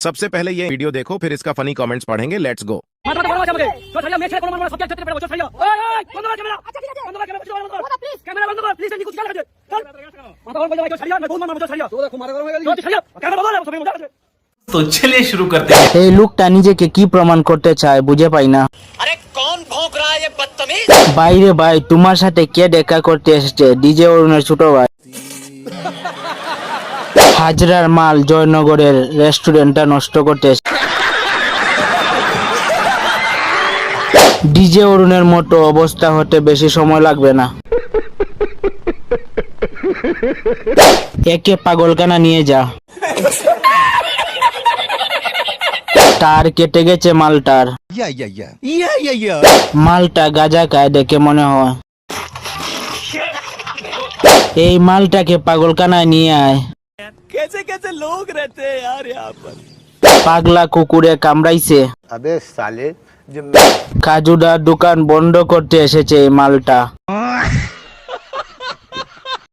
सबसे पहले ये वीडियो देखो, फिर इसका फनी कमेंट्स पढ़ेंगे। Let's go. তো চলিए শুরু করতে हैं। এই লোকটা নিজেকে কি প্রমাণ করতে চায় বুঝে পাই না। अरे कौन भौंक रहा है ये बदतमीज? বাইরে ভাই, তোমার সাথে কে দেখা করতে এসেছে? ডিজে অরুণের ছোট ভাই। হাজরার মাল জয়নগরের রেস্টুরেন্টটা নষ্ট করতে এসেছে। ডিজে অরুণের মতো অবস্থা হতে বেশি সময় লাগবে না। একে পাগলখানা নিয়ে যা। তার কেটে গেছে মালটার। মালটা গাঁজা খায় দেখে মনে হয়। এই মালটাকে পাগলখানায় নিয়ে আয়। कैसे कैसे लोग रहते हैं यार यहाँ पर। পাগলা কুকুরে কামড়াইছে। अबे साले जब কাজুদার দোকান বন্ধ করতে এসেছে এই মালটা।